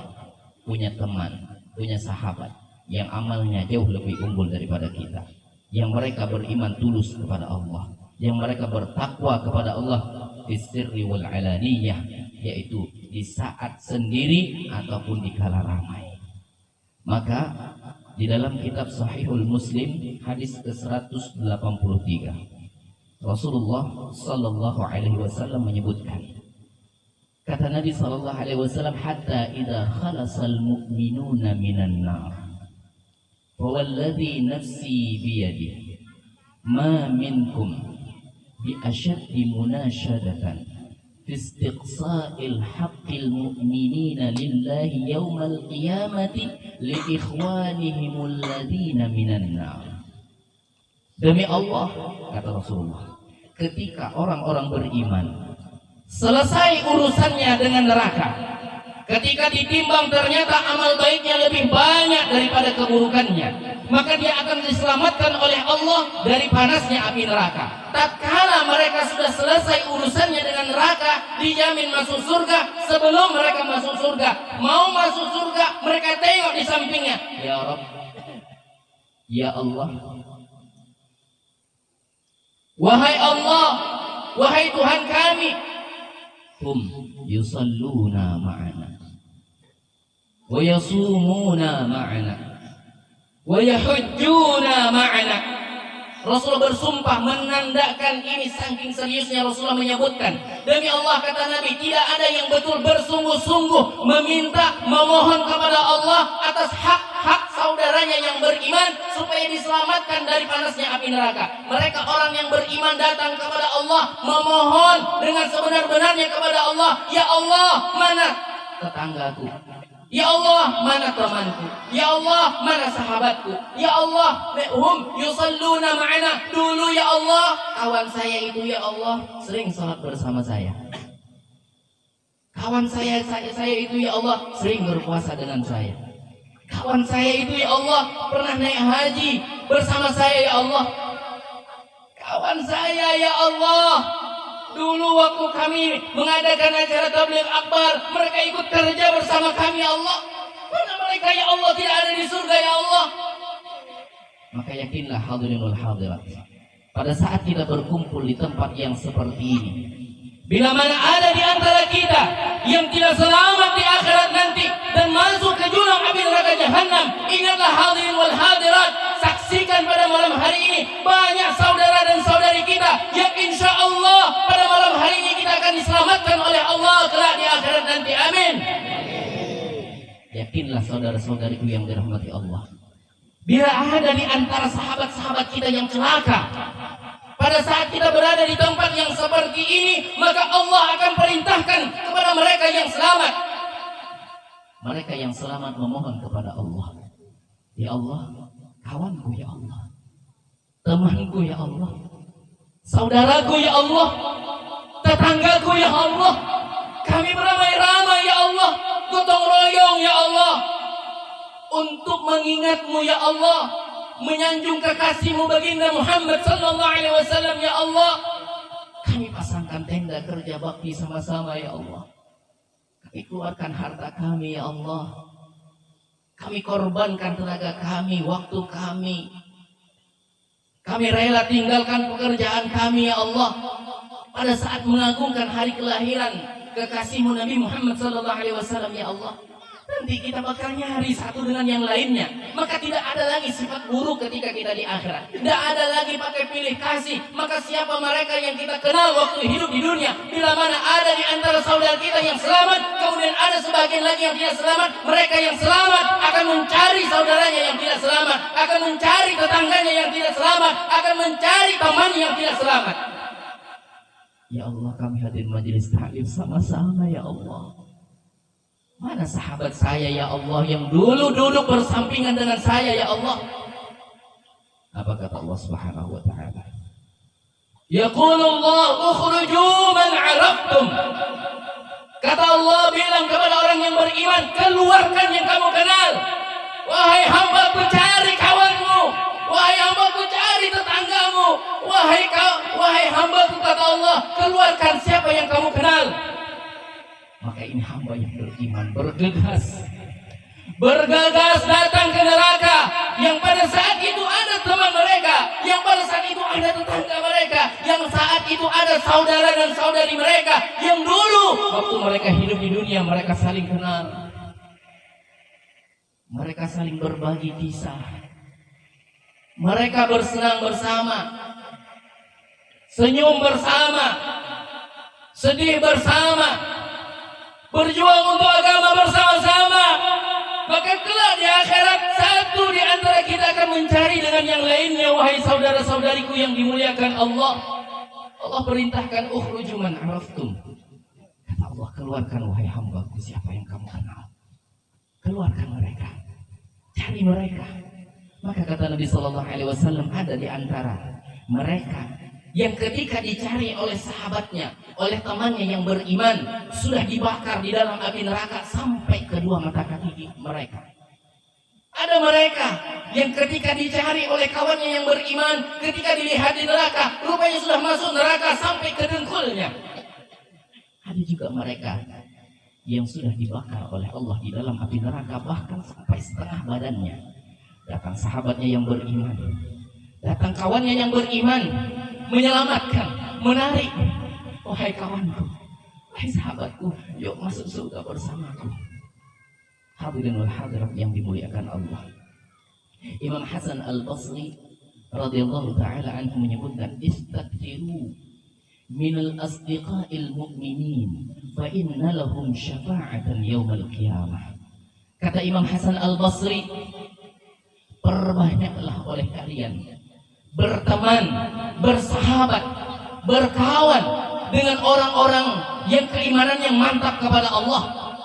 S1: punya teman, punya sahabat yang amalnya jauh lebih unggul daripada kita, yang mereka beriman tulus kepada Allah, yang mereka bertakwa kepada Allah bisirri wal alaniyah, yaitu di saat sendiri ataupun di kala ramai. Maka di dalam kitab Sahihul Muslim hadis ke-183 Rasulullah sallallahu alaihi wasallam menyebutkan, kata Nabi sallallahu alaihi wasallam, hatta idza khalasal mu'minuna minan nar fawalladhi nafsi biyadihi ma minkum bi ashaddi munashadatan fi istiqsa'il haqqil mu'minina lillahi yawmal qiyamati li ikhwanihimul ladzina minan nar. Demi Allah, kata Rasulullah, ketika orang-orang beriman selesai urusannya dengan neraka, ketika ditimbang ternyata amal baiknya lebih banyak daripada keburukannya, maka dia akan diselamatkan oleh Allah dari panasnya api neraka. Tatkala mereka sudah selesai urusannya dengan neraka, dijamin masuk surga. Sebelum mereka masuk surga, mau masuk surga, mereka tengok di sampingnya, ya Rabb, ya Allah, wahai Allah, wahai Tuhan kami, hum yusalluna ma'ana wa yasumuna ma'ana wa yahujjuna ma'ana. Rasulullah bersumpah menandakan ini, saking seriusnya Rasulullah menyebutkan, demi Allah kata Nabi, tidak ada yang betul bersungguh-sungguh meminta, memohon kepada Allah atas hak-hak saudaranya yang beriman supaya diselamatkan dari panasnya api neraka. Mereka orang yang beriman datang kepada Allah, memohon dengan sebenar-benarnya kepada Allah, ya Allah, mana tetanggaku, ya Allah, mana temanku, ya Allah, mana sahabatku, ya Allah, hum yusalluna ma'ana. Dulu ya Allah, kawan saya itu ya Allah sering salat bersama saya. Kawan saya itu ya Allah sering berpuasa dengan saya. Kawan saya itu ya Allah pernah naik haji bersama saya ya Allah. Kawan saya ya Allah, dulu waktu kami mengadakan acara tabligh akbar, mereka ikut kerja bersama kami ya Allah. Mana mereka ya Allah tidak ada di surga ya Allah. Maka yakinlah hadirin wal hadirat, pada saat kita berkumpul di tempat yang seperti ini, bila mana ada di antara kita yang tidak selamat di akhirat nanti dan masuk ke jurang api neraka jahanam, ingatlah hadirin wal hadirat, saksikan pada malam hari ini banyak saudara dan saudari kita yang insya Allah pada malam hari ini kita akan diselamatkan oleh Allah kelak di akhirat nanti. Amin. Yakinlah saudara-saudariku yang dirahmati Allah, bila ada di antara sahabat-sahabat kita yang celaka pada saat kita berada di tempat yang seperti ini, maka Allah akan perintahkan kepada mereka yang selamat. Mereka yang selamat memohon kepada Allah, ya Allah, kawanku ya Allah, temanku ya Allah, saudaraku ya Allah, tetanggaku ya Allah, kami beramai-ramai ya Allah, gotong royong ya Allah, untuk mengingatmu ya Allah, menyanjung kekasihmu baginda Muhammad sallallahu alaihi wasallam ya Allah. Kami pasangkan tenda kerja bakti sama-sama ya Allah. Kami keluarkan harta kami ya Allah. Kami korbankan tenaga kami, waktu kami. Kami rela tinggalkan pekerjaan kami ya Allah, pada saat mengagungkan hari kelahiran kekasihmu Nabi Muhammad sallallahu alaihi wasallam ya Allah. Nanti kita bakal nyari satu dengan yang lainnya, maka tidak ada lagi sifat buruk ketika kita di akhirat. Tidak ada lagi pakai pilih kasih. Maka siapa mereka yang kita kenal waktu hidup di dunia, bila mana ada di antara saudara kita yang selamat, kemudian ada sebagian lagi yang tidak selamat, mereka yang selamat akan mencari saudaranya yang tidak selamat, akan mencari tetangganya yang tidak selamat, akan mencari temannya yang tidak selamat. Ya Allah, kami hadir majelis taklim sama-sama ya Allah. Mana sahabat saya ya Allah yang dulu duduk bersampingan dengan saya ya Allah? Apa kata Allah Subhanahu wa taala? Yaqulullah ukhruju man 'araftum. Kata Allah bilang kepada orang yang beriman, keluarkan yang kamu kenal. Wahai hamba-Ku, cari kawanmu. Wahai hamba-Ku, cari tetanggamu. Wahai hamba-Ku, kata Allah, keluarkan siapa yang kamu kenal. Maka ini hamba yang beriman bergegas datang ke neraka, yang pada saat itu ada teman mereka, yang pada saat itu ada tetangga mereka, yang saat itu ada saudara dan saudari mereka, yang dulu waktu mereka hidup di dunia mereka saling kenal, mereka saling berbagi kisah, mereka bersenang bersama, senyum bersama, sedih bersama, berjuang untuk agama bersama-sama. Maka kelak di akhirat satu di antara kita akan mencari dengan yang lainnya. Wahai saudara-saudariku yang dimuliakan Allah, Allah perintahkan ukhruju man 'araftum. Kata Allah, keluarkan wahai hamba-Ku siapa yang kamu kenal. Keluarkan mereka, cari mereka. Maka kata Nabi sallallahu alaihi wasallam, ada di antara mereka yang ketika dicari oleh sahabatnya, oleh temannya yang beriman, sudah dibakar di dalam api neraka sampai kedua mata kaki mereka. Ada mereka yang ketika dicari oleh kawannya yang beriman, ketika dilihat di neraka, rupanya sudah masuk neraka sampai ke dengkulnya. Ada juga mereka yang sudah dibakar oleh Allah di dalam api neraka, bahkan sampai setengah badannya. Datang sahabatnya yang beriman, datang kawannya yang beriman, menyelamatkan, menarik. Wahai kawanku, wahai sahabatku, yuk masuk surga bersamaku. Hadirin wal hadirat yang dimuliakan Allah. Imam Hasan Al-Basri radhiyallahu taala anhu menyebutkan, istaghfiru minal asdiqa'il mu'minin fa inna lahum syafa'atan yaumal qiyamah. Kata Imam Hasan Al-Basri, perbanyaklah oleh kalian berteman, bersahabat, berkawan dengan orang-orang yang keimanannya mantap kepada Allah,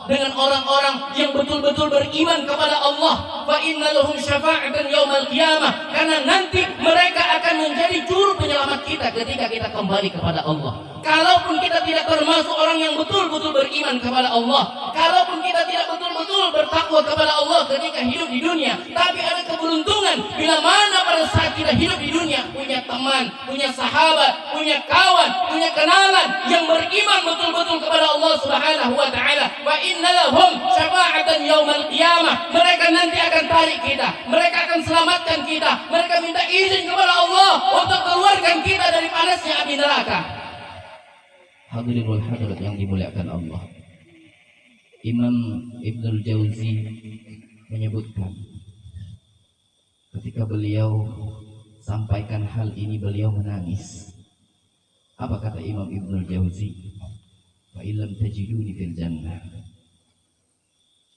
S1: dengan orang-orang yang betul-betul beriman kepada Allah. Fa inna lahum syafa'atan yaumal qiyamah, karena nanti mereka akan menjadi juru penyelamat kita ketika kita kembali kepada Allah. Kalaupun kita tidak termasuk orang yang betul-betul beriman kepada Allah, kalaupun kita tidak betul-betul bertakwa kepada Allah ketika hidup di dunia, tapi ada keberuntungan bila mana pada saat kita hidup di dunia punya teman, punya sahabat, punya kawan, punya kenalan yang beriman betul-betul kepada Allah Subhanahu wa taala. Wa inna lahum syafa'atan yaumal qiyamah. Mereka nanti akan tarik kita, mereka akan selamatkan kita, mereka minta izin kepada Allah untuk keluarkan kita dari panasnya api neraka. Hadirin wal hadirat yang dimuliakan Allah. Imam Ibnul Jauzi menyebutkan, ketika beliau sampaikan hal ini beliau menangis. Apa kata Imam Ibnul Jauzi? Fa illam tajiduni fil jannah.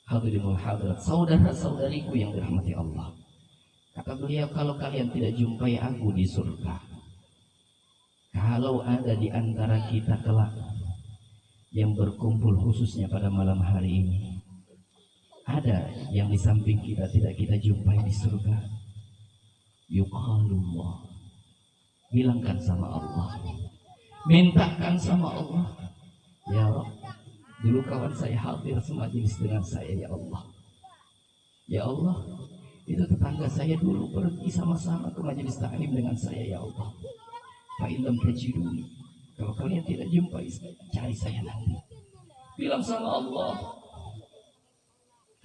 S1: Hadirin wal hadirat, saudara-saudariku yang dirahmati Allah. Kata beliau, kalau kalian tidak jumpai aku di surga, kalau ada di antara kita kelak yang berkumpul khususnya pada malam hari ini, ada yang di samping kita tidak kita jumpai di surga, yuqalullah, bilangkan sama Allah, mintakan sama Allah, ya Rabb, dulu kawan saya hadir semajlis dengan saya, ya Allah, ya Allah, itu tetangga saya dulu pergi sama-sama ke majelis taklim dengan saya, ya Allah. Fa'ilam tajiduni, kalau kalian tidak jumpai, cari saya nanti. Bilang sama Allah,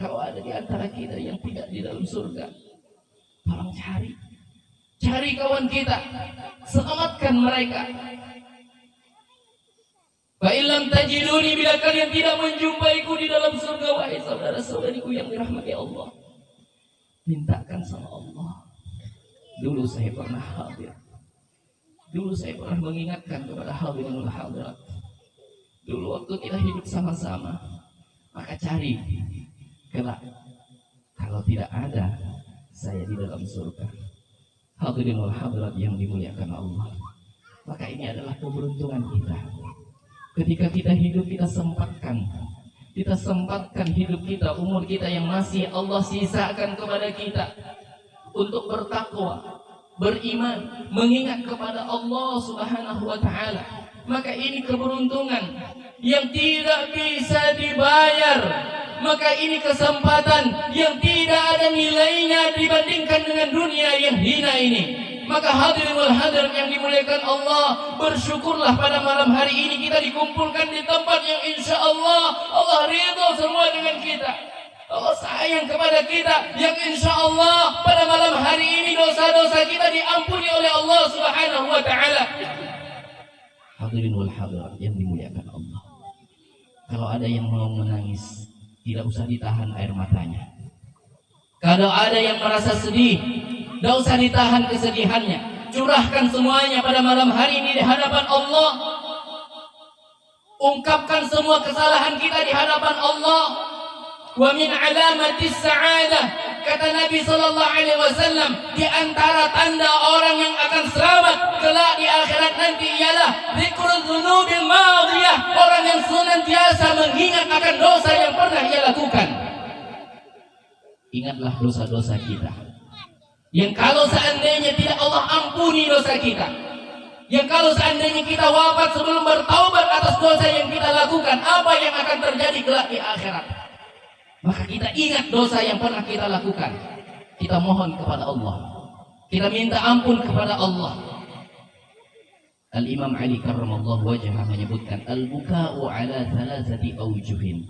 S1: kalau ada di antara kita yang tidak di dalam surga, tolong cari kawan kita, selamatkan mereka. Fa'ilam tajiduni, bila kalian tidak menjumpaiku di dalam surga, wahai saudara-saudariku yang dirahmati Allah, mintakan sama Allah. Dulu saya pernah hadir, dulu saya pernah mengingatkan kepada hadirin wal hadirat. Dulu waktu kita hidup sama-sama, maka cari kelak kalau tidak ada saya di dalam surga. Hadirin wal hadirat yang dimuliakan Allah. Maka ini adalah keberuntungan kita. Ketika kita hidup, kita sempatkan Kita sempatkan hidup kita, umur kita yang masih Allah sisakan kepada kita untuk bertakwa, beriman, mengingat kepada Allah Subhanahu wa taala. Maka ini keberuntungan yang tidak bisa dibayar. Maka ini kesempatan yang tidak ada nilainya dibandingkan dengan dunia yang hina ini. Maka hadirin wal hadirat yang dimuliakan Allah, bersyukurlah pada malam hari ini kita dikumpulkan di tempat yang insya Allah Allah ridho semua dengan kita. Allah sayang kepada kita, yang insya Allah pada malam hari ini dosa-dosa kita diampuni oleh Allah Subhanahu wa taala. Hadirin wal hadirat yang dimuliakan Allah, kalau ada yang mau menangis, tidak usah ditahan air matanya. Kalau ada yang merasa sedih, tidak usah ditahan kesedihannya. Curahkan semuanya pada malam hari ini di hadapan Allah. Ungkapkan semua kesalahan kita di hadapan Allah. Wa min alamatis sa'adah, kata Nabi sallallahu alaihi wasallam, di antara tanda orang yang akan selamat kelak di akhirat nanti ialah dzikrul dzunubil madhiyah, orang yang senantiasa mengingat akan dosa yang pernah ia lakukan. Ingatlah dosa-dosa kita, yang kalau seandainya tidak Allah ampuni dosa kita, yang kalau seandainya kita wafat sebelum bertaubat atas dosa yang kita lakukan, apa yang akan terjadi kelak di akhirat? Maka kita ingat dosa yang pernah kita lakukan, kita mohon kepada Allah, kita minta ampun kepada Allah. Al-Imam Ali karramallahu wajhah menyebutkan, al-buka'u ala thalathati awjuhin.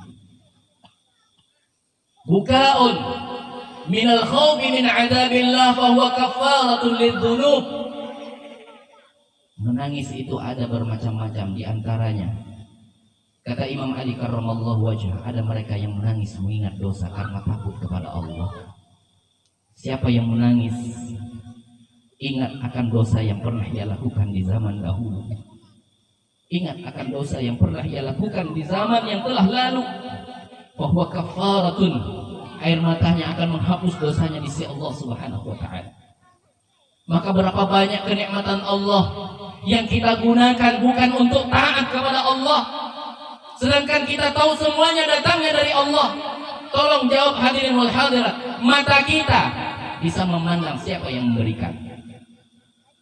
S1: Buka'un minal khawfi min adabillah fahuwa kafaratun lidhunub. Menangis itu ada bermacam-macam, di antaranya kata Imam Ali karramallahu wajhah, ada mereka yang menangis mengingat dosa karena takut kepada Allah. Siapa yang menangis ingat akan dosa yang pernah ia lakukan di zaman dahulu, ingat akan dosa yang pernah ia lakukan di zaman yang telah lalu, bahwa kafaratun, air matanya akan menghapus dosanya di sisi Allah Subhanahu wa taala. Maka berapa banyak kenikmatan Allah yang kita gunakan bukan untuk taat kepada Allah, sedangkan kita tahu semuanya datangnya dari Allah. Tolong jawab hadirin wal hadirat, mata kita bisa memandang siapa yang memberikan?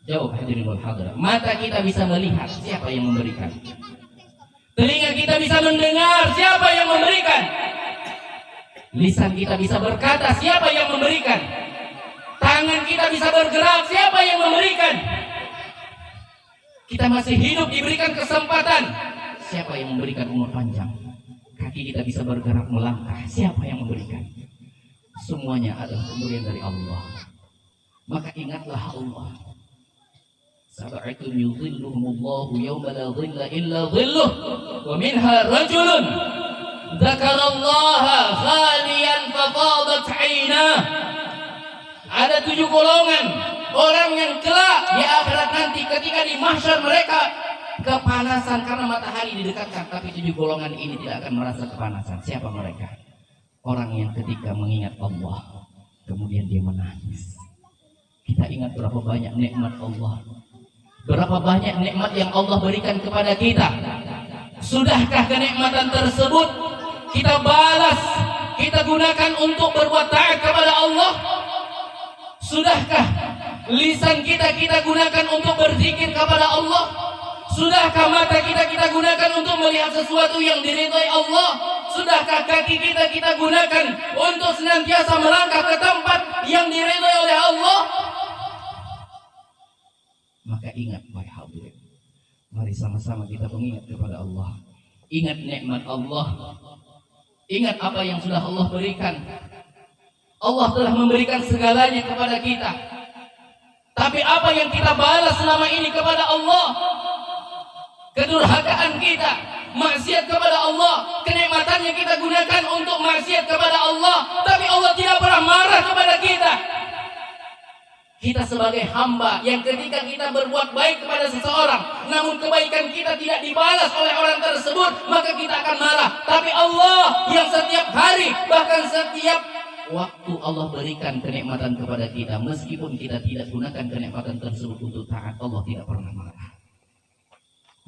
S1: Jawab hadirin wal hadirat, mata kita bisa melihat siapa yang memberikan? Telinga kita bisa mendengar siapa yang memberikan? Lisan kita bisa berkata siapa yang memberikan? Tangan kita bisa bergerak siapa yang memberikan? Kita masih hidup diberikan kesempatan, siapa yang memberikan umur panjang? Kaki kita bisa bergerak melangkah, siapa yang memberikan? Semuanya adalah pemberian dari Allah. Maka ingatlah Allah. Sab'atun yudhilluhumullahu yawma la dhilla illa dhilluh, wa minha rajulun dzakarallaha khaliyan fafadat 'ainah. Ada 7 golongan orang yang kelak di akhirat nanti ketika di mahsyar mereka kepanasan karena matahari didekatkan, tapi 7 golongan ini tidak akan merasa kepanasan. Siapa mereka? Orang yang ketika mengingat Allah kemudian dia menangis. Kita ingat berapa banyak nikmat Allah, berapa banyak nikmat yang Allah berikan kepada kita. Sudahkah kenikmatan tersebut kita balas, kita gunakan untuk berbuat taat kepada Allah? Sudahkah lisan kita gunakan untuk berzikir kepada Allah? Sudahkah mata kita gunakan untuk melihat sesuatu yang diridhai Allah? Sudahkah kaki kita gunakan untuk senantiasa melangkah ke tempat yang diridhai oleh Allah? Maka ingat wahai hadirin, mari sama-sama kita mengingat kepada Allah. Ingat nikmat Allah, ingat apa yang sudah Allah berikan. Allah telah memberikan segalanya kepada kita, tapi apa yang kita balas selama ini kepada Allah? Kedurhakaan kita, maksiat kepada Allah. Kenikmatannya kita gunakan untuk maksiat kepada Allah, tapi Allah tidak pernah marah kepada kita. Kita sebagai hamba yang ketika kita berbuat baik kepada seseorang, namun kebaikan kita tidak dibalas oleh orang tersebut, maka kita akan marah. Tapi Allah yang setiap hari, bahkan setiap waktu Allah berikan kenikmatan kepada kita, meskipun kita tidak gunakan kenikmatan tersebut untuk taat, Allah tidak pernah marah.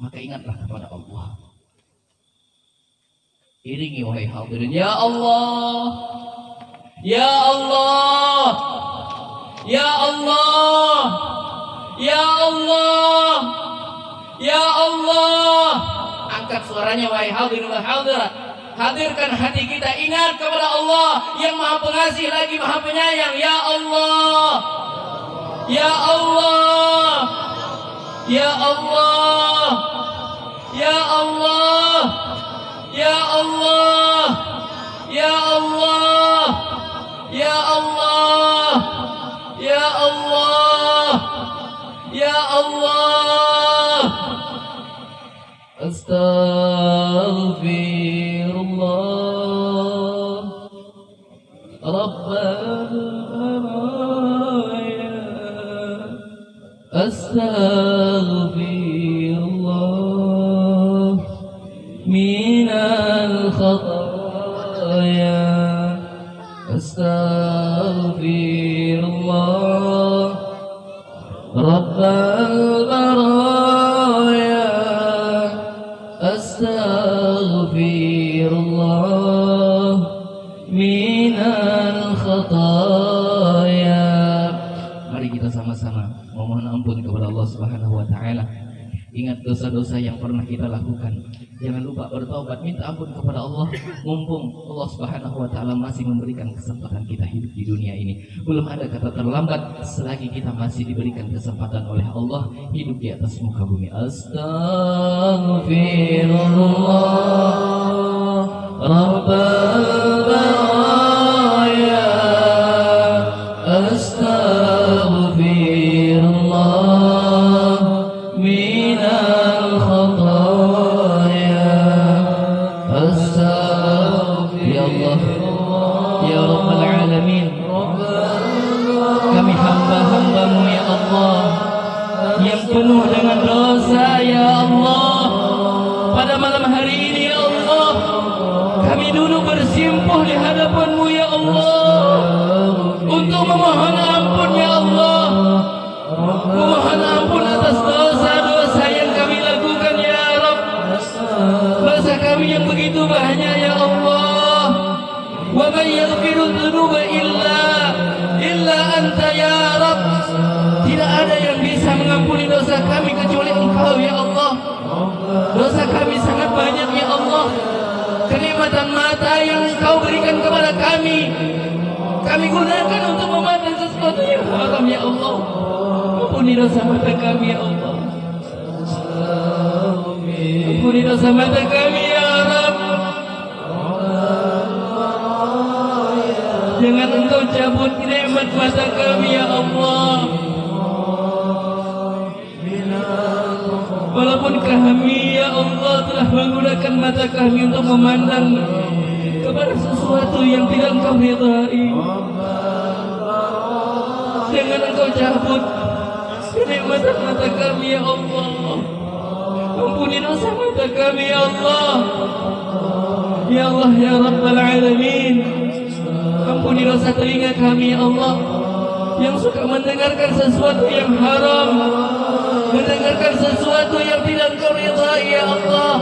S1: Maka ingatlah kepada Allah. Iringi wahai hadirin. Ya Allah, ya Allah, ya Allah, ya Allah, ya Allah. Angkat suaranya wahai hadirin wal hadirat. Hadirkan hati kita, ingat kepada Allah yang Maha Pengasih lagi Maha Penyayang. Ya Allah, ya Allah, ya Allah, ya Allah, ya Allah, ya Allah, ya Allah, ya Allah, ya Allah. Astaghfirullah Rabbal baraya. Astaghfirullah minal khataya. Astaghfirullah Rabbal baraya. Astaghfirullah minal khataya. Mari kita sama-sama memohon ampun kepada Allah Subhanahu wa taala. Ingat dosa-dosa yang pernah kita lakukan. Jangan lupa bertaubat, minta ampun kepada Allah. Mumpung Allah Subhanahu wa taala masih memberikan kesempatan kita hidup di dunia ini. Belum ada kata terlambat selagi kita masih diberikan kesempatan oleh Allah hidup di atas muka bumi. Astaghfirullah Rabbal baraya. Astaghfirullah minal khataya. Ya Allah, ya Rabbal Alamin, kami hamba-hambamu ya Allah yang penuh dengan dosa ya Allah. Pada malam hari ini ya Allah, kami dulu bersimpuh di hadapan-Mu ya Allah untuk memohon ampun ya Allah. Memohon ampun atas dosa-dosa yang kami lakukan ya Rabb. Dosa kami yang begitu banyak ya Allah. Wa man yaghfiru dzunuba illa anta ya Rabb. Tidak ada yang bisa mengampuni dosa kami kecuali Engkau ya Allah. Dosa kami sangat banyak ya Allah. Kenikmatan mata yang Engkau berikan kepada kami gunakan untuk memandang sesuatu yang haram ya Allah. Ampuni dosa mata kami ya Allah. Ampuni dosa mata kami ya Rabb. Jangan Engkau cabut nikmat mata kami ya Allah. Walaupun kami ya Allah telah menggunakan mata kami untuk memandang kepada sesuatu yang tidak Engkau ridai, jangan Engkau cabut kenikmatan mata kami ya Allah. Ampuni dosa mata kami ya Allah. Ya Allah ya Rabbal Alamin, ampuni dosa telinga kami ya Allah yang suka mendengarkan sesuatu yang haram, mendengarkan sesuatu yang tidak Engkau ridai ya Allah.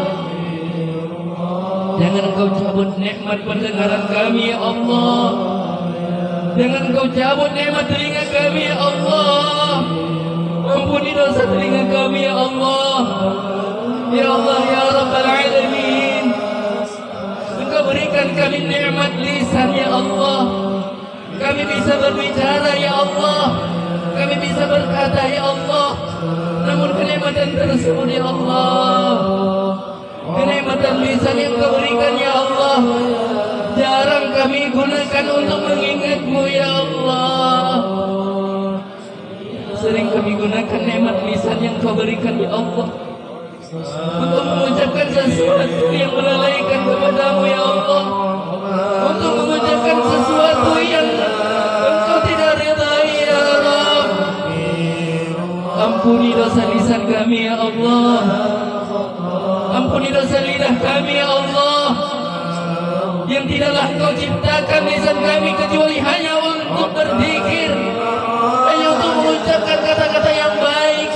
S1: Jangan Engkau cabut nikmat pendengaran kami ya Allah. Jangan Engkau cabut nikmat telinga kami ya Allah. Ampuni dosa telinga kami ya Allah. Ya Allah ya Rabbal Alamin, Engkau berikan kami nikmat lisan ya Allah. Kami bisa berbicara ya Allah. Kami bisa berkata ya Allah. Namun kenikmatan tersebut ya Allah, kenikmatan lisan yang Kau berikan ya Allah, jarang kami gunakan untuk mengingat-Mu ya Allah. Sering kami gunakan nikmat lisan yang Kau berikan ya Allah untuk mengucapkan sesuatu yang melalaikan kepada-Mu ya Allah, untuk mengucapkan sesuatu yang Engkau tidak ridai ya Rabb. Ampuni dosa lisan kami ya Allah. Ampuni dosa lidah kami ya Allah, yang tidaklah Engkau ciptakan lisan kami kecuali hanya untuk berzikir, hanya untuk mengucapkan kata-kata yang baik,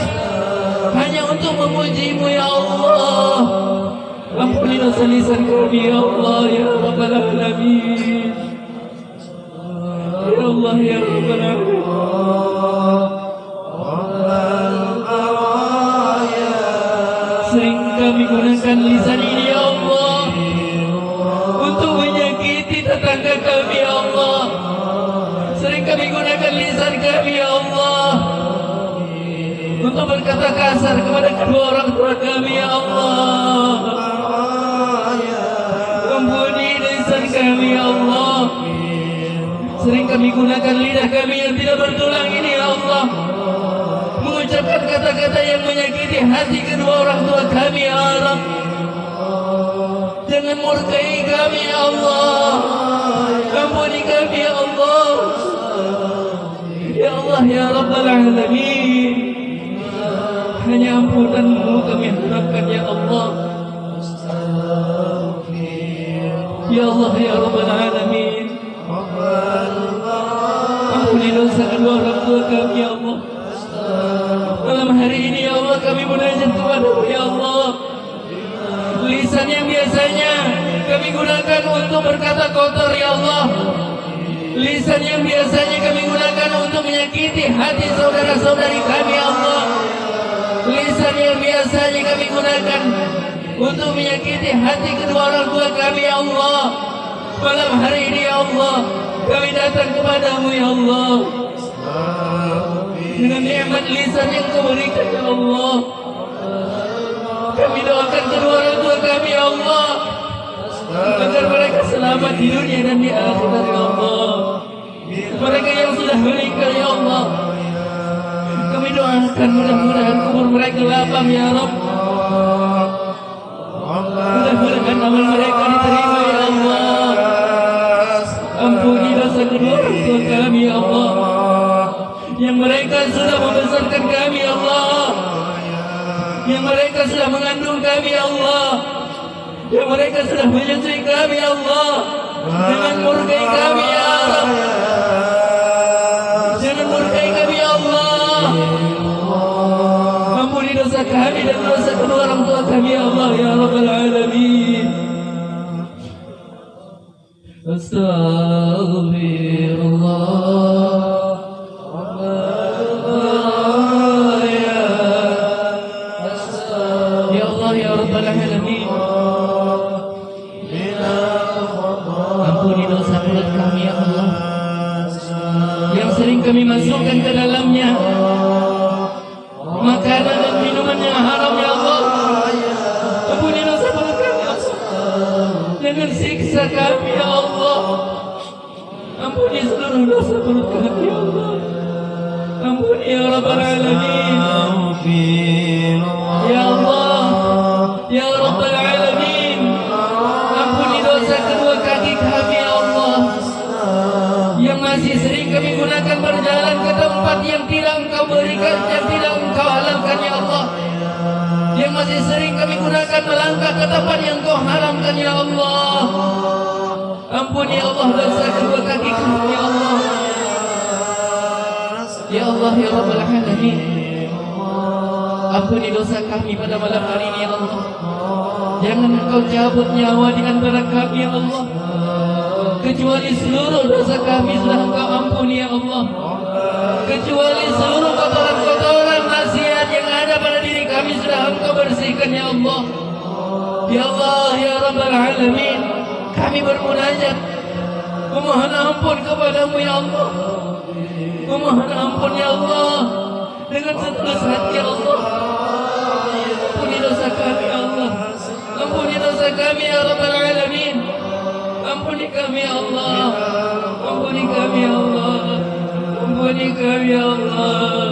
S1: hanya untuk memuji-Mu ya Allah. Ampuni dosa lisan kami ya Allah ya Rabbal Alamin. Ya Allah ya Rabbal Alamin. Sering kami gunakan lisan ini ya Allah untuk menyakiti tetangga kami ya Allah. Sering kami gunakan lisan kami ya Allah untuk berkata kasar kepada kedua orang tua kami ya Allah. Ampuni lisan kami ya Allah. Sering kami gunakan lidah kami yang tidak bertulang ini ya Allah mengucapkan kata-kata yang menyakiti hati kedua orang tua kami ya Allah. Jangan murkai kami ya Allah. Ampuni kami ya Allah. Ya Allah ya Rabbal Alamin. Hanya ampunan-Mu kami harapkan ya Allah. Ya Allah ya Rabbal Alamin. Ampuni dosa kedua orang tua kami ya Allah. Malam hari ini ya Allah kami munajat kepada-Mu ya Allah. Lisan yang biasanya kami gunakan untuk berkata kotor ya Allah. Lisan yang biasanya kami gunakan untuk menyakiti hati saudara-saudari kami ya Allah. Lisan yang biasanya kami gunakan untuk menyakiti hati kedua orang tua kami ya Allah. Malam hari ini ya Allah kami datang kepada-Mu ya Allah dengan nikmat lisan yang Kau berikan ya Allah. Kami doakan kedua orang tua kami ya Allah agar mereka selamat di dunia dan di akhirat ya Allah. Mereka yang sudah meninggal ya Allah kami doakan mudah-mudahan kubur mereka lapang ya Rabb. Mudah-mudahan amal mereka diterima ya Allah. Ampuni dosa kedua orang tua kami ya Allah yang mereka sudah membesarkan kami ya Allah, yang mereka sudah mengandung kami ya Allah, yang mereka sudah menyusui kami ya Allah. Jangan murkai kami ya Allah. Jangan murkai kami ya Allah. Ampuni dosa kami dan dosa kedua orang tua kami ya Allah ya Rabbal Alamin. Astaghfirullah. Ya Allah ya Rabbal Alamin. Ampuni dosa mulut kami ya Allah yang sering kami masukkan ke dalamnya makanan dan minuman yang haram ya Allah. Ampuni dosa mulut kami ya Allah. Jangan siksa kami ya Allah. Ampuni seluruh dosa mulut kami ya Allah. Ampuni ya Rabbal Alamin. Ya Allah ya Rabbal Alamin. Ampuni dosa kedua kaki kami ya Allah yang masih sering kami gunakan berjalan ke tempat yang tidak Engkau berikan, yang tidak Engkau halalkan ya Allah. Yang masih sering kami gunakan melangkah ke tempat yang Engkau haramkan ya Allah. Ampuni ya Allah dosa kedua kaki kami ya Allah. Ya Allah ya Rabbal Alamin. Ampuni dosa kami pada malam hari ini ya Allah. Jangan Engkau cabut nyawa di antara kami ya Allah, kecuali seluruh dosa kami sudah Engkau ampuni ya Allah. Kecuali seluruh kotoran-kotoran maksiat yang ada pada diri kami sudah Engkau bersihkan ya Allah. Ya Allah ya Rabbal Alamin. Kami bermunajat memohon ampun kepada-Mu ya Allah. Memohon ampun ya Allah dengan setulus hati ya Allah. Ampuni dosa kami ya Allah. Ampuni dosa kami ya Rabbal Alamin. Ampuni kami ya Allah. Ampuni kami ya Allah. Ampuni kami ya Allah.